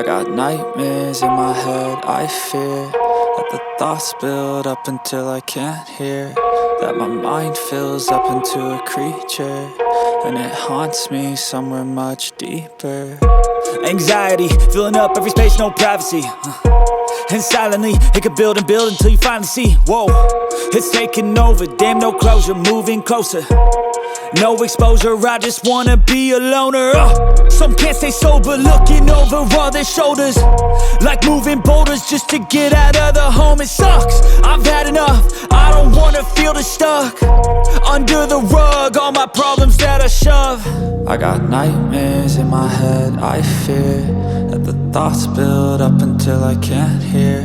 got nightmares in my head, I fear that the thoughts build up until I can't hear, that my mind fills up into a creature, and it haunts me somewhere much deeper. Anxiety, filling up every space, no privacy. And silently, it could build and build until you finally see, whoa, it's taking over, damn no closure, moving closer. No exposure, I just wanna be a loner. Some can't stay sober, looking over all their shoulders, like moving boulders just to get out of the home. It sucks, I've had enough, I don't wanna feel the stuck under the rug, all my problems that I shove. I got nightmares in my head, I fear that the thoughts build up until I can't hear,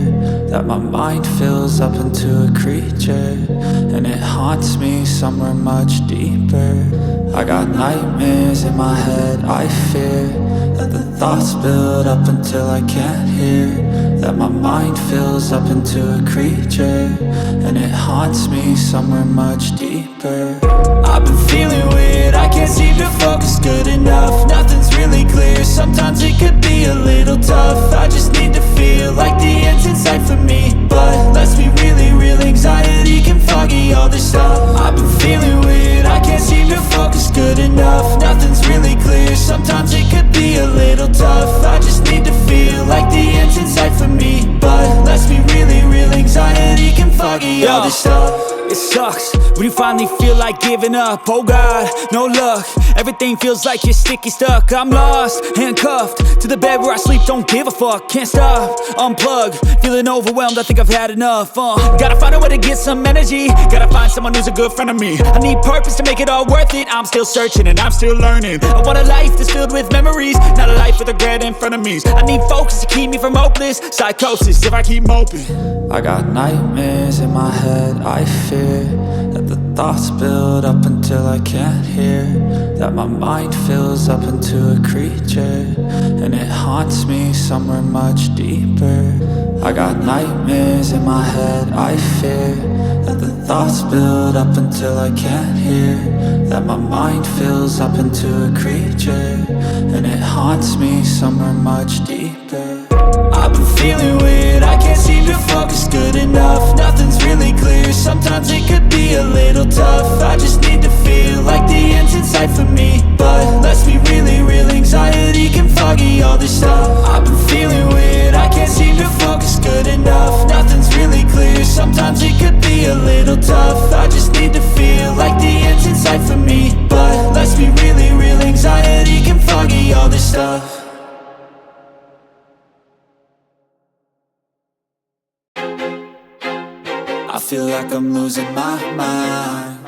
that my mind fills up into a creature, and it haunts me somewhere much deeper. I got nightmares in my head, I fear that the thoughts build up until I can't hear, that my mind fills up into a creature, and it haunts me somewhere much deeper. I've been feeling weird, I can't seem to focus good enough, nothing's really clear, sometimes it could be a little tough. I just need to feel like the end's in sight for me, but let's be really real, anxiety can foggy all this stuff. I've been feeling weird, I can't seem to focus good enough, nothing's really clear, sometimes it could be a little tough. I just need to feel like the end's in sight for me, but let's be really real, anxiety can foggy all this stuff. It sucks when you finally feel like giving up. Oh God, no luck, everything feels like you're sticky stuck. I'm lost, handcuffed to the bed where I sleep, don't give a fuck. Can't stop, unplug, feeling overwhelmed, I think I've had enough. Gotta find a way to get some energy, gotta find someone who's a good friend of me. I need purpose to make it all worth it, I'm still searching and I'm still learning. I want a life that's filled with memories, not a life with regret in front of me. I need focus to keep me from hopeless psychosis if I keep moping. I got nightmares in my head, I fear that the thoughts build up until I can't hear, that my mind fills up into a creature, and it haunts me somewhere much deeper. I got nightmares in my head, I fear that the thoughts build up until I can't hear, that my mind fills up into a creature, and it haunts me somewhere much deeper. I've been feeling weird, I can't seem to focus good enough, nothing's really clear, sometimes it could be a little tough. I just need to feel like the end's in sight for me, but let's be really real, anxiety can foggy all this stuff. I've been feeling weird, I can't seem to focus good enough, nothing's really clear, sometimes it could be a little tough. I just need to feel like the end's in sight for me, but let's be really real, anxiety can foggy all this stuff. I feel like I'm losing my mind.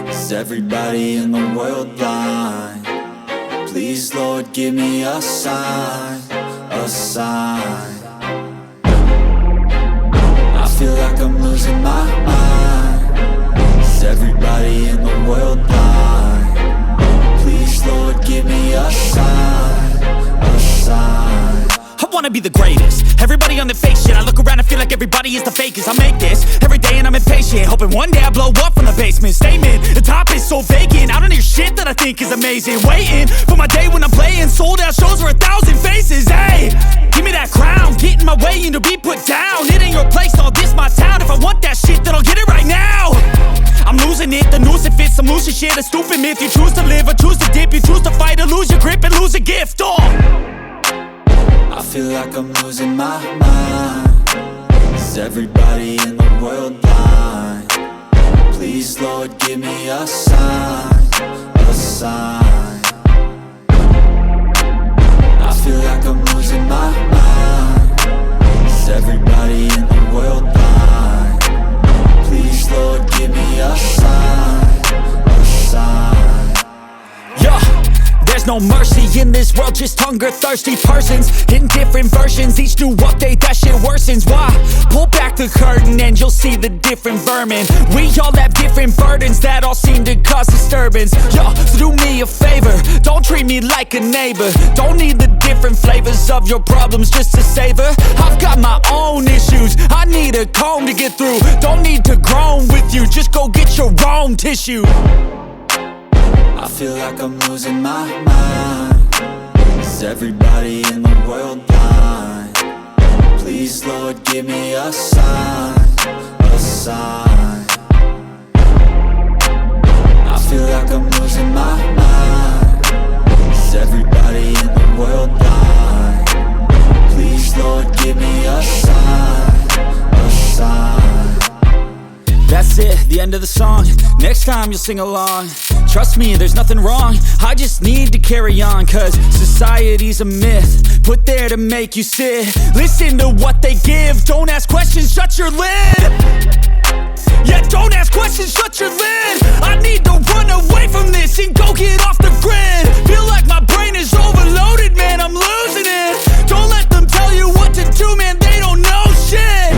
Is everybody in the world blind? Please, Lord, give me a sign, a sign. I feel like I'm losing my mind. Is everybody in the world blind? Please, Lord, give me a sign, a sign. I wanna be the greatest, everybody on the fake shit. I look around and feel like everybody is the fakest. I make this every day and I'm impatient, hoping one day I blow up from the basement. Statement, the top is so vacant, I don't hear shit that I think is amazing. Waiting for my day when I'm playing sold out shows for 1,000 faces. Hey, give me that crown, get in my way and to be put down. It ain't your place, all this my town. If I want that shit, then I'll get it right now. I'm losing it, the noose it fits, I'm losing shit. A stupid myth, you choose to live or choose to dip. You choose to fight or lose your grip and lose a gift. I feel like I'm losing my mind. Is everybody in the world blind? Please, Lord, give me a sign, a sign. I feel like I'm losing my mind. Is everybody in the world blind? Please, Lord, give me a sign, a sign. Yeah. There's no mercy in this world, just hunger-thirsty persons in different versions. Each new update, that shit worsens. Why? Pull back the curtain and you'll see the different vermin. We all have different burdens that all seem to cause disturbance. Yo, so do me a favor, don't treat me like a neighbor. Don't need the different flavors of your problems just to savor. I've got my own issues, I need a comb to get through. Don't need to groan with you, just go get your own tissue. I feel like I'm losing my mind. Is everybody in the world blind? Please, Lord, give me a sign, a sign. I feel like I'm losing my mind. Is everybody in the world blind? Please, Lord, give me a sign, a sign. That's it, the end of the song. Next time you'll sing along. Trust me, there's nothing wrong. I just need to carry on, cause society's a myth, put there to make you sit. Listen to what they give. Don't ask questions, shut your lid. Yeah, don't ask questions, shut your lid. I need to run away from this and go get off the grid. Feel like my brain is overloaded, man, I'm losing it. Don't let them tell you what to do, man, they don't know shit.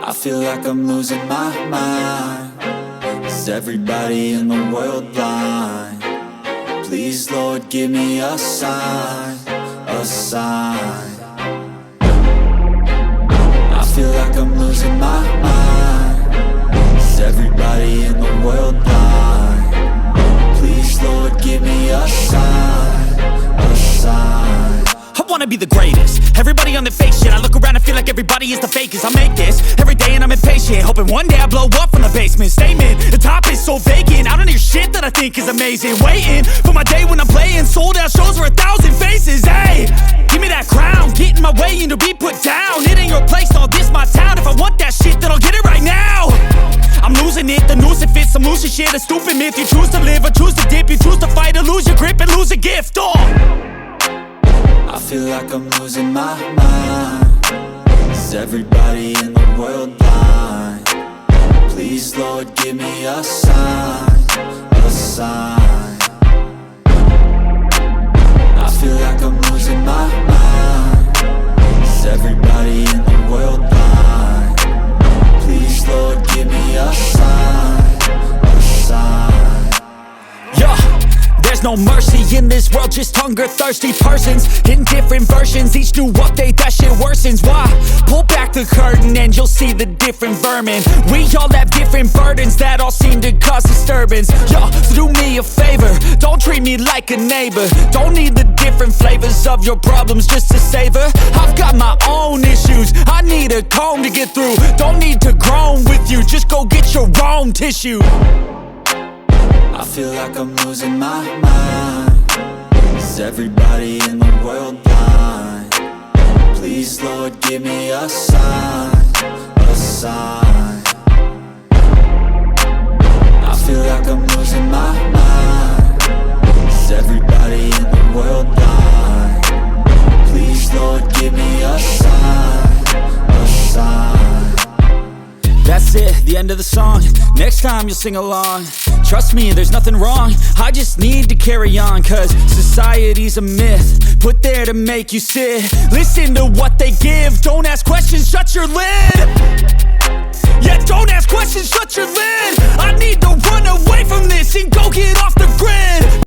I feel like I'm losing my mind. Is everybody in the world blind? Please, Lord, give me a sign, a sign. I feel like I'm losing my mind. Is everybody in the world blind? Please, Lord, give me a sign, a sign. I wanna be the greatest. Everybody on the fake shit. I look around and feel like everybody is the fakest. I make this every day and I'm impatient, hoping one day I blow up from the basement. Statement, the top is so vacant. I don't hear shit that I think is amazing. Waiting for my day when I'm playing sold out shows for 1,000 faces. Hey, give me that crown, get in my way and to be put down. It ain't your place, no, this my town. If I want that shit, then I'll get it right now. I'm losing it, the noose it fits, I'm losing shit. A stupid myth, you choose to live or choose to dip. You choose to fight or lose your grip and lose a gift. I feel like I'm losing my mind. Is everybody in the world blind? Please, Lord, give me a sign, a sign. I feel like I'm losing my mind. Is everybody in the world blind? Please, Lord, give me a sign, a sign. Yeah, there's no mercy in this world, just hunger-thirsty persons in different versions. Each new update, that shit worsens. Why? Pull back the curtain and you'll see the different vermin. We all have different burdens that all seem to cause disturbance. Yo, so do me a favor, don't treat me like a neighbor. Don't need the different flavors of your problems just to savor. I've got my own issues, I need a comb to get through. Don't need to groan with you, just go get your own tissue. I feel like I'm losing my mind. Is everybody in the world blind? Please, Lord, give me a sign, a sign. I feel like I'm losing my mind. Is everybody in the world blind? Please, Lord, give me a sign, a sign. That's it, the end of the song. Next time you'll sing along. Trust me, there's nothing wrong. I just need to carry on, cause society's a myth, put there to make you sit. Listen to what they give. Don't ask questions, shut your lid. Yeah, don't ask questions, shut your lid. I need to run away from this and go get off the grid.